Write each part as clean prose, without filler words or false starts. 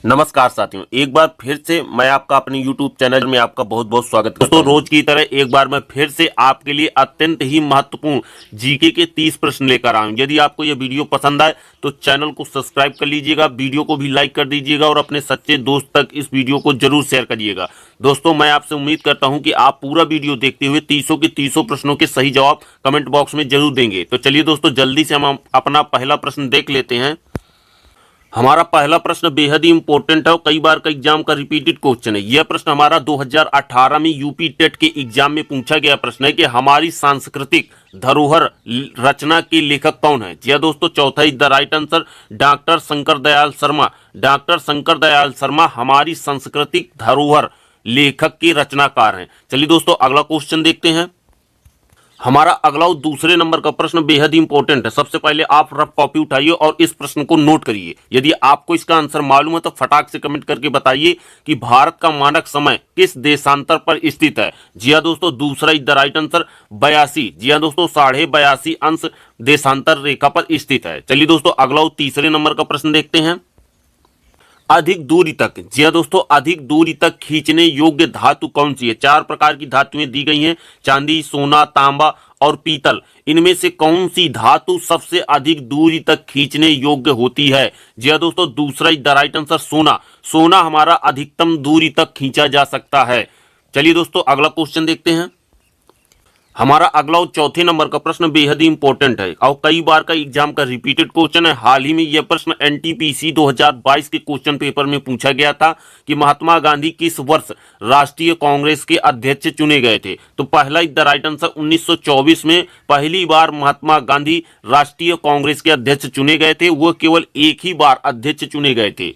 नमस्कार साथियों, एक बार फिर से मैं आपका अपने YouTube चैनल में आपका बहुत बहुत स्वागत करता हूं। रोज की तरह एक बार मैं फिर से आपके लिए अत्यंत ही महत्वपूर्ण जीके के 30 प्रश्न लेकर आया हूं। यदि आपको यह वीडियो पसंद आए तो चैनल को सब्सक्राइब कर लीजिएगा, वीडियो को भी लाइक कर दीजिएगा और अपने सच्चे दोस्त तक इस वीडियो को जरूर शेयर करिएगा। दोस्तों, मैं आपसे उम्मीद करता हूँ कि आप पूरा वीडियो देखते हुए 30 के 30 प्रश्नों के सही जवाब कमेंट बॉक्स में जरूर देंगे। तो चलिए दोस्तों, जल्दी से हम अपना पहला प्रश्न देख लेते हैं। हमारा पहला प्रश्न बेहद ही इंपॉर्टेंट है और कई बार का एग्जाम का रिपीटेड क्वेश्चन है। यह प्रश्न हमारा 2018 में यूपी टेट के एग्जाम में पूछा गया प्रश्न है कि हमारी सांस्कृतिक धरोहर रचना के लेखक कौन है। जी दोस्तों, चौथा is the right answer doctor Shankar Dayal Sharma. Doctor Shankar Dayal Sharma हमारी सांस्कृतिक धरोहर लेखक के रचनाकार हैं। चलिए दोस्तों, अगला क्वेश्चन देखते हैं। हमारा अगला और दूसरे नंबर का प्रश्न बेहद ही इंपॉर्टेंट है। सबसे पहले आप रफ कॉपी उठाइए और इस प्रश्न को नोट करिए। यदि आपको इसका आंसर मालूम है तो फटाक से कमेंट करके बताइए कि भारत का मानक समय किस देशांतर पर स्थित है। जी हाँ दोस्तों, दूसरा इज द राइट आंसर 82। जी हाँ दोस्तों, 82.5 अंश देशांतर रेखा पर स्थित है। चलिए दोस्तों, अगला और तीसरे नंबर का प्रश्न देखते हैं। अधिक दूरी तक, जी हाँ दोस्तों, अधिक दूरी तक खींचने योग्य धातु कौन सी है। 4 प्रकार की धातुएं दी गई हैं, चांदी, सोना, तांबा और पीतल। इनमें से कौन सी धातु सबसे अधिक दूरी तक खींचने योग्य होती है। जी हाँ दोस्तों, दूसरा इज द राइट आंसर सोना। सोना हमारा अधिकतम दूरी तक खींचा जा सकता है। चलिए दोस्तों, अगला क्वेश्चन देखते हैं। हमारा अगला और चौथे नंबर का प्रश्न बेहद ही इंपॉर्टेंट है और कई बार का एग्जाम का रिपीटेड क्वेश्चन है। हाल ही में यह प्रश्न एनटीपीसी 2022 के क्वेश्चन पेपर में पूछा गया था कि महात्मा गांधी किस वर्ष राष्ट्रीय कांग्रेस के अध्यक्ष चुने गए थे। तो पहला इज द राइट आंसर 1924 में पहली बार महात्मा गांधी राष्ट्रीय कांग्रेस के अध्यक्ष चुने गए थे। वह केवल एक ही बार अध्यक्ष चुने गए थे।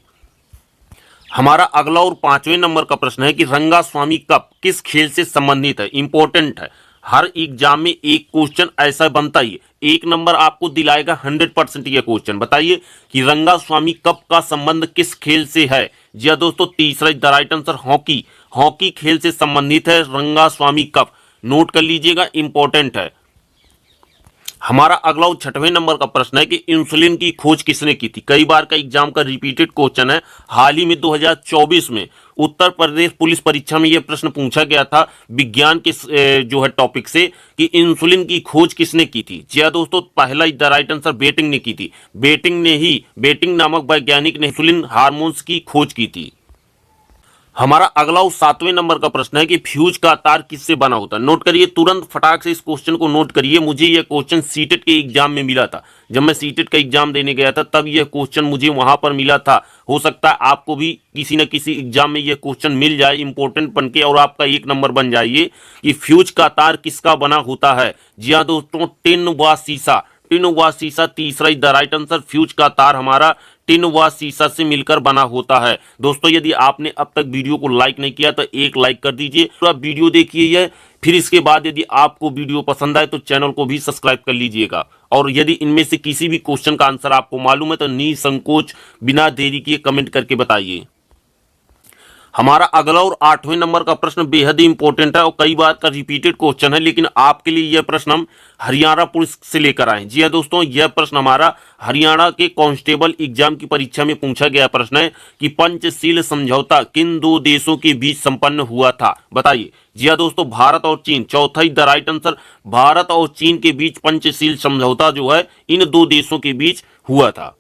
हमारा अगला और 5वें नंबर का प्रश्न है कि रंगास्वामी कप किस खेल से संबंधित है। इंपॉर्टेंट है, हर एग्जाम में एक क्वेश्चन ऐसा बनता ही, एक नंबर आपको दिलाएगा 100%। यह क्वेश्चन बताइए कि रंगास्वामी कप का संबंध किस खेल से है। जी हाँ दोस्तों, तीसरा the right answer hockey. Hockey खेल से संबंधित है रंगास्वामी कप। नोट कर लीजिएगा, इंपॉर्टेंट है। हमारा अगला और 6वें नंबर का प्रश्न है कि इंसुलिन की खोज किसने की थी। कई बार का एग्जाम का रिपीटेड क्वेश्चन है। हाल ही में 2024 में उत्तर प्रदेश पुलिस परीक्षा में यह प्रश्न पूछा गया था विज्ञान के जो है टॉपिक से कि इंसुलिन की खोज किसने की थी। जी हाँ दोस्तों, पहला द राइट आंसर बेटिंग ने की थी। बेटिंग नामक वैज्ञानिक ने इंसुलिन हार्मोन्स की खोज की थी। हमारा अगला और 7वें नंबर का प्रश्न है कि फ्यूज का तार किससे बना होता है। नोट करिए, तुरंत फटाक से इस क्वेश्चन को नोट करिए। मुझे यह क्वेश्चन सीटेट के एग्जाम में मिला था। जब मैं सीटेट का एग्जाम देने गया था तब यह क्वेश्चन मुझे वहां पर मिला था। हो सकता है आपको भी किसी न किसी एग्जाम में यह क्वेश्चन मिल जाए इंपॉर्टेंट बन के और आपका 1 नंबर बन जाइए कि फ्यूज का तार किसका बना होता है। जी हाँ दोस्तों, टिन व शीशा। टिन व शीशा तीसरा is the right answer. Fuse का तार हमारा टिन व शीशा से मिलकर बना होता है। दोस्तों, यदि आपने अब तक वीडियो को लाइक नहीं किया तो एक लाइक कर दीजिए। तो आप वीडियो देखिए, फिर इसके बाद यदि आपको वीडियो पसंद आए तो चैनल को भी सब्सक्राइब कर लीजिएगा। और यदि इनमें से किसी भी क्वेश्चन का आंसर आपको मालूम है तो निसंकोच बिना देरी किए कमेंट करके बताइए। हमारा अगला और 8वें नंबर का प्रश्न बेहद ही इंपॉर्टेंट है और कई बार का रिपीटेड क्वेश्चन है, लेकिन आपके लिए यह प्रश्न हम हरियाणा पुलिस से लेकर आए। जी हाँ दोस्तों, यह प्रश्न हमारा हरियाणा के कांस्टेबल एग्जाम की परीक्षा में पूछा गया प्रश्न है कि पंचशील समझौता किन 2 देशों के बीच संपन्न हुआ था। बताइए। जी हाँ दोस्तों, भारत और चीन। चौथा द राइट आंसर भारत और चीन के बीच पंचशील समझौता जो है इन 2 देशों के बीच हुआ था।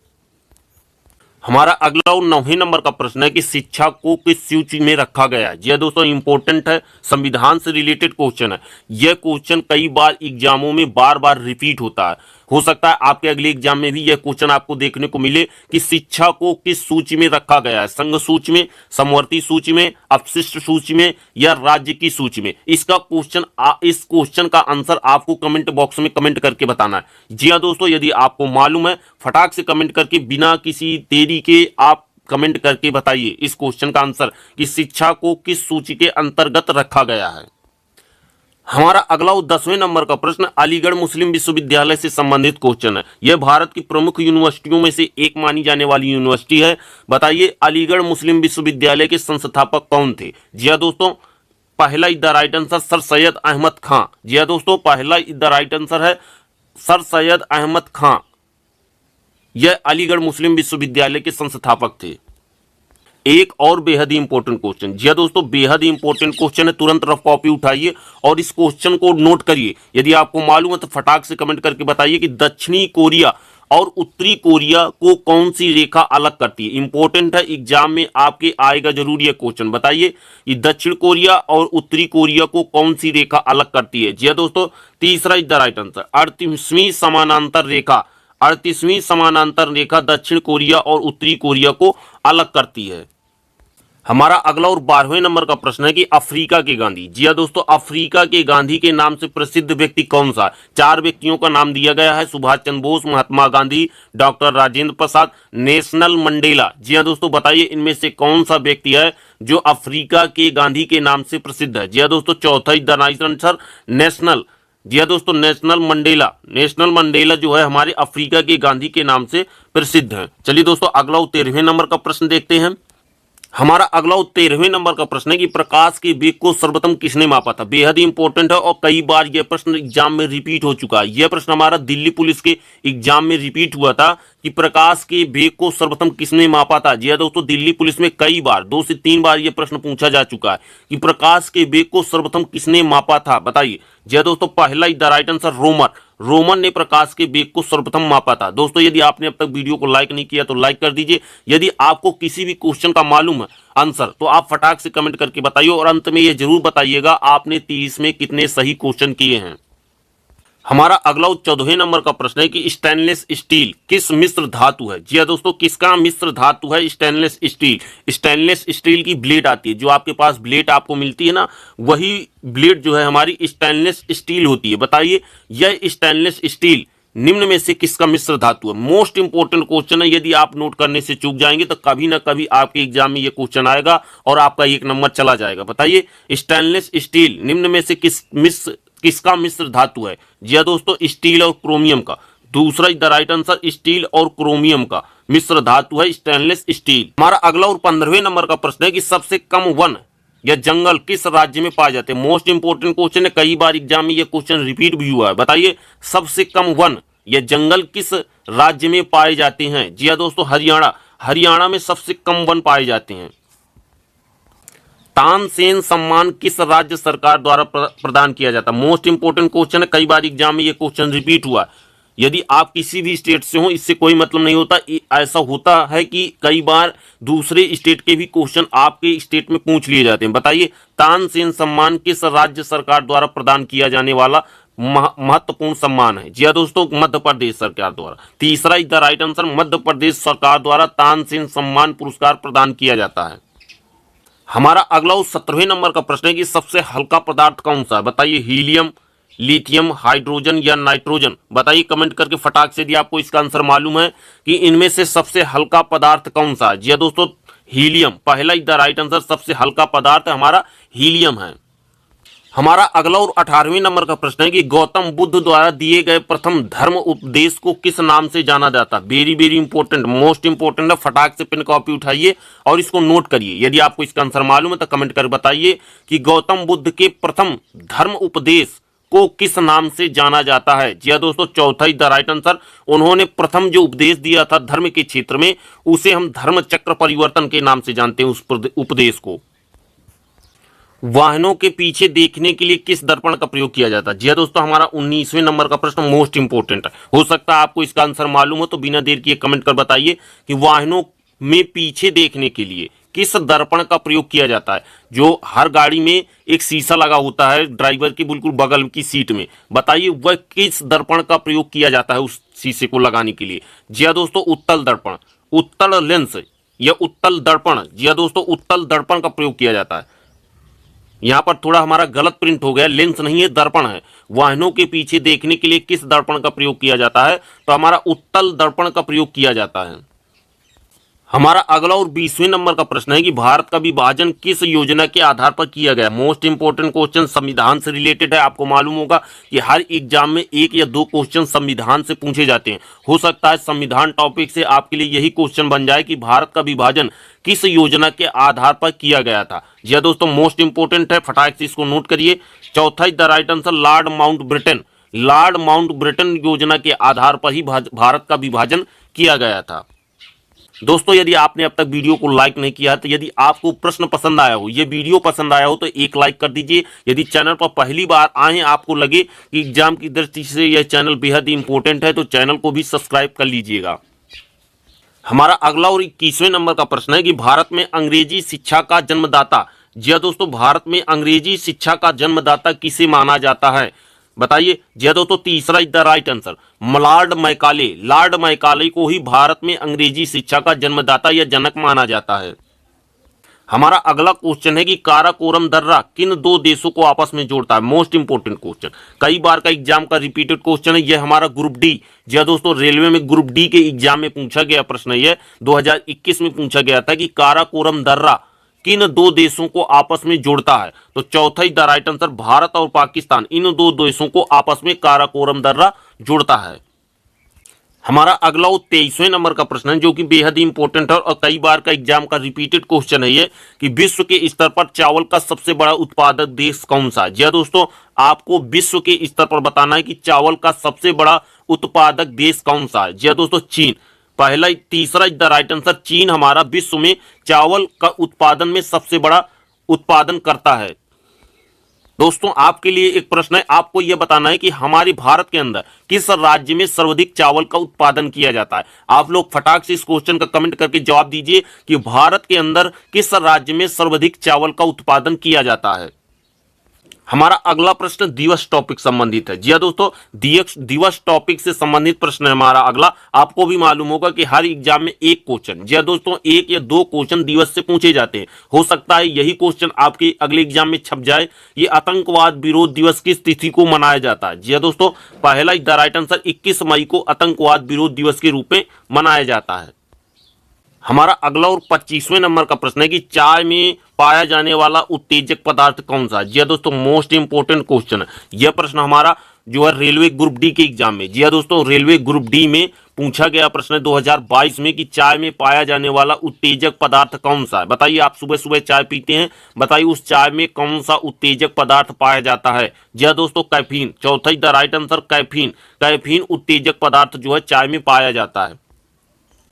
हमारा अगला और 9वें नंबर का प्रश्न है कि शिक्षा को किस सूची में रखा गया है। जी दोस्तों, इंपॉर्टेंट है, संविधान से रिलेटेड क्वेश्चन है। यह क्वेश्चन कई बार एग्जामों में बार बार रिपीट होता है। हो सकता है आपके अगले एग्जाम में भी यह क्वेश्चन आपको देखने को मिले कि शिक्षा को किस सूची में रखा गया है। संघ सूची में, समवर्ती सूची में, अपशिष्ट सूची में या राज्य की सूची में। इस क्वेश्चन का आंसर आपको कमेंट बॉक्स में कमेंट करके बताना है। जी हाँ दोस्तों, यदि आपको मालूम है फटाक से कमेंट करके बिना किसी देरी के आप कमेंट करके बताइए इस क्वेश्चन का आंसर कि शिक्षा को किस सूची के अंतर्गत रखा गया है। हमारा अगला और 10वें नंबर का प्रश्न अलीगढ़ मुस्लिम विश्वविद्यालय से संबंधित क्वेश्चन है। यह भारत की प्रमुख यूनिवर्सिटियों में से एक मानी जाने वाली यूनिवर्सिटी है। बताइए, अलीगढ़ मुस्लिम विश्वविद्यालय के संस्थापक कौन थे। जी हाँ दोस्तों, पहला the right answer sir Syed Ahmad Khan. जी हाँ दोस्तों, पहला द राइट आंसर है सर सैयद अहमद खां। यह अलीगढ़ मुस्लिम विश्वविद्यालय के संस्थापक थे। एक और बेहद ही इंपॉर्टेंट क्वेश्चन, जी हाँ दोस्तों, बेहद ही इंपॉर्टेंट क्वेश्चन है। तुरंत रफ कॉपी उठाइए और इस क्वेश्चन को नोट करिए। यदि आपको मालूम है तो फटाक से कमेंट करके बताइए कि दक्षिणी कोरिया और उत्तरी कोरिया को कौन सी रेखा अलग करती है। इंपॉर्टेंट है, एग्जाम में आपके आएगा जरूर ये क्वेश्चन। बताइए कि दक्षिण कोरिया और उत्तरी कोरिया को कौन सी रेखा अलग करती है। जी हाँ दोस्तों, तीसरा इज द राइट आंसर, 38वीं समानांतर रेखा। 38वीं समानांतर रेखा दक्षिण कोरिया और उत्तरी कोरिया को अलग करती है। हमारा अगला और 12वें नंबर का प्रश्न है कि अफ्रीका के गांधी, जी हाँ दोस्तों, अफ्रीका के गांधी के नाम से प्रसिद्ध व्यक्ति कौन सा। 4 व्यक्तियों का नाम दिया गया है, Subhash Chandra Bose, Mahatma Gandhi, doctor Rajendra Prasad, national Mandela. जी हाँ दोस्तों, बताइए इनमें से कौन सा व्यक्ति है जो अफ्रीका के गांधी के नाम से प्रसिद्ध है। जी हाँ दोस्तों, चौथा is the right answer, national. जी हाँ दोस्तों, नेशनल मंडेला। नेशनल मंडेला जो है हमारे अफ्रीका के गांधी के नाम से प्रसिद्ध है। चलिए दोस्तों, अगला 13वें नंबर का प्रश्न देखते हैं। हमारा अगला 13वें नंबर का प्रश्न है कि प्रकाश के वेग को सर्वप्रथम किसने मापा था। बेहद ही इंपॉर्टेंट है और कई बार यह प्रश्न एग्जाम में रिपीट हो चुका है। यह प्रश्न हमारा दिल्ली पुलिस के एग्जाम में रिपीट हुआ था कि प्रकाश के वेग को सर्वप्रथम किसने मापा था। जी हाँ दोस्तों, दिल्ली पुलिस में कई बार 2 से 3 बार यह प्रश्न पूछा जा चुका है कि प्रकाश के वेग को सर्वप्रथम किसने मापा था। बताइए। जी हाँ दोस्तों, पहला द राइट आंसर रोमन ने प्रकाश के वेग को सर्वप्रथम मापा था। दोस्तों, यदि आपने अब तक वीडियो को लाइक नहीं किया तो लाइक कर दीजिए। यदि आपको किसी भी क्वेश्चन का मालूम है आंसर तो आप फटाक से कमेंट करके बताइए और अंत में यह जरूर बताइएगा आपने 30 में कितने सही क्वेश्चन किए हैं। हमारा अगला 14वें नंबर का प्रश्न है कि स्टेनलेस स्टील किस मिश्र धातु है। जी हाँ दोस्तों, किसका मिश्र धातु है स्टेनलेस स्टील। स्टेनलेस स्टील की ब्लेड आती है, जो आपके पास ब्लेड आपको मिलती है ना, वही ब्लेड जो है हमारी स्टेनलेस स्टील होती है। बताइए यह स्टेनलेस स्टील निम्न में से किसका मिश्र धातु है। मोस्ट इंपोर्टेंट क्वेश्चन है, यदि आप नोट करने से चूक जाएंगे तो कभी ना कभी आपके एग्जाम में यह क्वेश्चन आएगा और आपका 1 नंबर चला जाएगा। बताइए स्टेनलेस स्टील निम्न में से किसका मिश्र धातु है। जी हाँ दोस्तों, स्टील और क्रोमियम का। दूसरा द राइट आंसर, स्टील और क्रोमियम का मिश्र धातु है स्टेनलेस स्टील। हमारा अगला और 15वें नंबर का प्रश्न है कि सबसे कम वन या जंगल किस राज्य में पाए जाते हैं। मोस्ट इंपोर्टेंट क्वेश्चन है, कई बार एग्जाम में यह क्वेश्चन रिपीट भी हुआ है। बताइए सबसे कम वन या जंगल किस राज्य में पाए जाते हैं। जी हाँ दोस्तों, हरियाणा में सबसे कम वन पाए जाते हैं। तानसेन सम्मान किस राज्य सरकार द्वारा प्रदान किया जाता है। मोस्ट इंपोर्टेंट क्वेश्चन है, कई बार एग्जाम में यह क्वेश्चन रिपीट हुआ। यदि आप किसी भी स्टेट से हो इससे कोई मतलब नहीं होता। ऐसा होता है कि कई बार दूसरे स्टेट के भी क्वेश्चन आपके स्टेट में पूछ लिए जाते हैं। बताइए तानसेन सम्मान किस राज्य सरकार द्वारा प्रदान किया जाने वाला महत्वपूर्ण सम्मान है। जी हाँ दोस्तों, मध्य प्रदेश सरकार द्वारा। तीसरा is the right answer, Madhya Pradesh सरकार द्वारा तानसेन सम्मान पुरस्कार प्रदान किया जाता है। हमारा अगला 17वें नंबर का प्रश्न है कि सबसे हल्का पदार्थ कौन सा है। बताइए हीलियम, लिथियम, हाइड्रोजन या नाइट्रोजन। बताइए कमेंट करके फटाक से, यदि आपको इसका आंसर मालूम है कि इनमें से सबसे हल्का पदार्थ कौन सा है। जी हाँ दोस्तों, हीलियम। पहला द राइट आंसर, सबसे हल्का पदार्थ हमारा हीलियम है। हमारा अगला और 18वें नंबर का प्रश्न है कि गौतम बुद्ध द्वारा दिए गए प्रथम धर्म उपदेश को किस नाम से जाना जाता है। Very very important, most important है। फटाक से पेन कॉपी उठाइए और इसको नोट करिए। यदि आपको इसका आंसर मालूम है तो कमेंट कर बताइए कि गौतम बुद्ध के प्रथम धर्म उपदेश को किस नाम से जाना जाता है। जी हाँ दोस्तों, चौथा द राइट आंसर, उन्होंने प्रथम जो उपदेश दिया था धर्म के क्षेत्र में उसे हम धर्म चक्र परिवर्तन के नाम से जानते हैं। उस उपदेश को वाहनों के पीछे देखने के लिए किस दर्पण का प्रयोग किया जाता है। जी हाँ दोस्तों, हमारा 19वें नंबर का प्रश्न मोस्ट इंपोर्टेंट है। हो सकता है आपको इसका आंसर मालूम हो तो बिना देर किए कमेंट कर बताइए कि वाहनों में पीछे देखने के लिए किस दर्पण का प्रयोग किया जाता है। जो हर गाड़ी में एक शीशा लगा होता है ड्राइवर की बिल्कुल बगल की सीट में, बताइए वह किस दर्पण का प्रयोग किया जाता है उस शीशे को लगाने के लिए। जी हाँ दोस्तों, उत्तल दर्पण, उत्तल लेंस या उत्तल दर्पण। जी हाँ दोस्तों, उत्तल दर्पण का प्रयोग किया जाता है। यहां पर थोड़ा हमारा गलत प्रिंट हो गया, लेंस नहीं है दर्पण है। वाहनों के पीछे देखने के लिए किस दर्पण का प्रयोग किया जाता है, तो हमारा उत्तल दर्पण का प्रयोग किया जाता है। हमारा अगला और 20वें नंबर का प्रश्न है कि भारत का विभाजन किस योजना के आधार पर किया गया। मोस्ट इंपोर्टेंट क्वेश्चन संविधान से रिलेटेड है। आपको मालूम होगा कि हर एग्जाम में 1 या 2 क्वेश्चन संविधान से पूछे जाते हैं। हो सकता है संविधान टॉपिक से आपके लिए यही क्वेश्चन बन जाए कि भारत का विभाजन किस योजना के आधार पर किया गया था। जी हाँ दोस्तों, मोस्ट इंपोर्टेंट है, फटाक से इसको नोट करिए। चौथा the right answer, Lord Mountbatten योजना के आधार पर ही भारत का विभाजन किया गया था। दोस्तों यदि आपने अब तक वीडियो को लाइक नहीं किया है तो यदि आपको प्रश्न पसंद आया हो, ये वीडियो पसंद आया हो तो एक लाइक कर दीजिए। यदि चैनल पर पहली बार आए, आपको लगे कि एग्जाम की दृष्टि से यह चैनल बेहद ही इंपॉर्टेंट है तो चैनल को भी सब्सक्राइब कर लीजिएगा। हमारा अगला और 21वें नंबर का प्रश्न है कि भारत में अंग्रेजी शिक्षा का जन्मदाता, जी हाँ दोस्तों, भारत में अंग्रेजी शिक्षा का जन्मदाता किसे माना जाता है? बताइए। जी हाँ दोस्तों, तीसरा is the right answer, Lord Macaulay. Lord Macaulay को ही भारत में अंग्रेजी शिक्षा का जन्मदाता या जनक माना जाता है। हमारा अगला क्वेश्चन है कि काराकोरम दर्रा किन दो देशों को आपस में जोड़ता है? मोस्ट इंपोर्टेंट क्वेश्चन, कई बार का एग्जाम का रिपीटेड क्वेश्चन है। यह हमारा ग्रुप डी, जी हाँ दोस्तों, रेलवे में ग्रुप डी के एग्जाम में पूछा गया प्रश्न, यह 2021 में पूछा गया था कि काराकोरम दर्रा किन दो देशों को आपस में जोड़ता है? तो चौथा ही द राइट आंसर, भारत और पाकिस्तान, इन दो देशों को आपस में काराकोरम दर्रा जोड़ता है। हमारा अगला 23वें नंबर का प्रश्न है जो कि बेहद ही इंपॉर्टेंट है और कई बार का एग्जाम का रिपीटेड क्वेश्चन है ये कि विश्व के स्तर पर चावल का सबसे बड़ा उत्पादक देश कौन सा है? जी दोस्तों, आपको विश्व के स्तर पर बताना है कि चावल का सबसे बड़ा उत्पादक देश कौन सा है। जी दोस्तों, चीन। पहला तीसरा द राइट आंसर, चीन हमारा विश्व में चावल का उत्पादन में सबसे बड़ा उत्पादन करता है। दोस्तों आपके लिए एक प्रश्न है, आपको यह बताना है कि हमारे भारत के अंदर किस राज्य में सर्वाधिक चावल का उत्पादन किया जाता है। आप लोग फटाक से इस क्वेश्चन का कमेंट करके जवाब दीजिए कि भारत के अंदर किस राज्य में सर्वाधिक चावल का उत्पादन किया जाता है। हमारा अगला प्रश्न दिवस टॉपिक संबंधित है। जी हाँ दोस्तों, दिवस टॉपिक से संबंधित प्रश्न है हमारा अगला। आपको भी मालूम होगा कि हर एग्जाम में एक क्वेश्चन, जी हाँ दोस्तों, एक या दो क्वेश्चन दिवस से पूछे जाते हैं। हो सकता है यही क्वेश्चन आपके अगले एग्जाम में छप जाए। ये आतंकवाद विरोध दिवस किस तिथि को मनाया जाता है? जी हाँ दोस्तों, पहला द राइट आंसर, 21 मई को आतंकवाद विरोध दिवस के रूप में मनाया जाता है। हमारा अगला और 25वें नंबर का प्रश्न है कि चाय में पाया जाने वाला उत्तेजक पदार्थ कौन सा है? जी हाँ दोस्तों, मोस्ट इंपोर्टेंट क्वेश्चन है यह प्रश्न हमारा जो है रेलवे ग्रुप डी के एग्जाम में। जी हाँ दोस्तों, रेलवे ग्रुप डी में पूछा गया प्रश्न 2022 में कि चाय में पाया जाने वाला उत्तेजक पदार्थ कौन सा है? बताइए, आप सुबह सुबह चाय पीते हैं, बताइए उस चाय में कौन सा उत्तेजक पदार्थ पाया जाता है? जी हाँ दोस्तों, कैफीन। चौथा the right answer, caffeine. Caffeine उत्तेजक पदार्थ जो है चाय में पाया जाता है।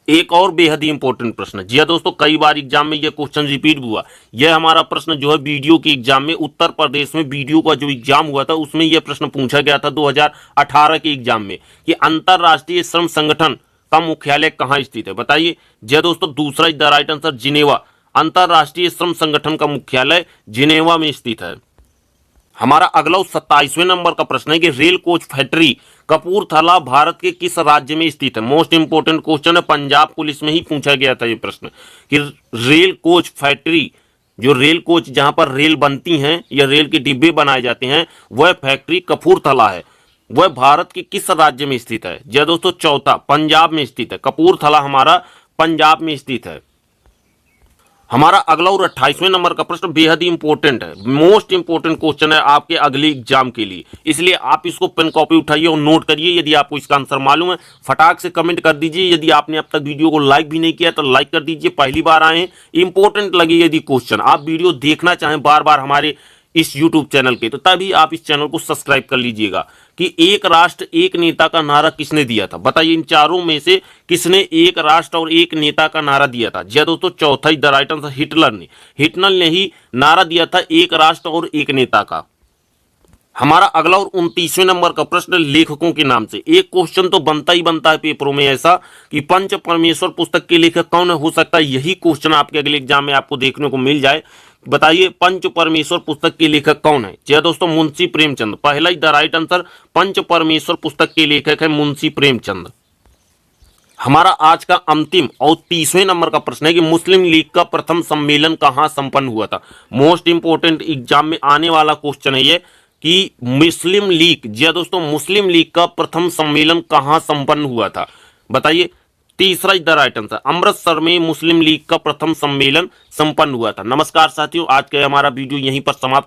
एक और बेहद ही इंपॉर्टेंट प्रश्न, जी हाँ दोस्तों, कई बार एग्जाम में यह क्वेश्चन रिपीट हुआ। यह हमारा प्रश्न जो है वीडियो के एग्जाम में, उत्तर प्रदेश में वीडियो का जो एग्जाम हुआ था उसमें यह प्रश्न पूछा गया था 2018 के एग्जाम में कि अंतरराष्ट्रीय श्रम संगठन का मुख्यालय कहाँ स्थित है? बताइए। जी हाँ दोस्तों, दूसरा द राइट आंसर, जिनेवा। अंतरराष्ट्रीय श्रम संगठन का मुख्यालय जिनेवा में स्थित है। हमारा अगला 27वें नंबर का प्रश्न है कि rail coach factory Kapurthala Bharat के किस राज्य में स्थित है? मोस्ट इंपोर्टेंट क्वेश्चन है, पंजाब पुलिस में ही पूछा गया था ये प्रश्न कि रेल कोच फैक्ट्री, जो रेल कोच जहां पर रेल बनती हैं या रेल के डिब्बे बनाए जाते हैं, वह फैक्ट्री कपूरथला है, वह भारत के किस राज्य में स्थित है? जी दोस्तों, चौथा, पंजाब में स्थित है। कपूरथला हमारा पंजाब में स्थित है। हमारा अगला और 28वें नंबर का प्रश्न बेहद ही इंपॉर्टेंट है, मोस्ट इंपॉर्टेंट क्वेश्चन है आपके अगले एग्जाम के लिए, इसलिए आप इसको पेन कॉपी उठाइए और नोट करिए। यदि आपको इसका आंसर मालूम है फटाक से कमेंट कर दीजिए। यदि आपने अब तक वीडियो को लाइक भी नहीं किया तो लाइक कर दीजिए। पहली बार आए हैं, इंपॉर्टेंट लगे यदि क्वेश्चन, आप वीडियो देखना चाहें बार बार हमारे इस YouTube चैनल के, तो तभी आप इस चैनल को सब्सक्राइब कर लीजिएगा कि एक राष्ट्र एक नेता का नारा किसने दिया था? बताइए, इन चारों में से किसने एक राष्ट्र और एक नेता का नारा दिया था? जी दोस्तों, चौथा द राइट आंसर, हिटलर ने। हिटलर ने ही नारा दिया था एक राष्ट्र और एक नेता का। हमारा अगला और 29वें नंबर का प्रश्न लेखकों के नाम से। एक क्वेश्चन तो बनता ही बनता है पेपरों में ऐसा कि पंच परमेश्वर पुस्तक के लेखक कौन है? हो सकता है यही क्वेश्चन आपके अगले एग्जाम में आपको देखने को मिल जाए। बताइए, पंच परमेश्वर पुस्तक के लेखक कौन है? जी दोस्तों, मुंशी प्रेमचंद। पहला ही द राइट आंसर, पंच परमेश्वर पुस्तक के लेखक है मुंशी प्रेमचंद। हमारा आज का अंतिम और 30वें नंबर का प्रश्न है कि मुस्लिम लीग का प्रथम सम्मेलन कहां संपन्न हुआ था? मोस्ट इंपोर्टेंट एग्जाम में आने वाला क्वेश्चन है ये कि मुस्लिम लीग, जी दोस्तों, मुस्लिम लीग का प्रथम सम्मेलन कहां संपन्न हुआ था? बताइए। तीसरा द राइट आंसर, अमृतसर में मुस्लिम लीग का प्रथम सम्मेलन संपन्न हुआ था। नमस्कार साथियों, आज का हमारा वीडियो यहीं पर समाप्त हो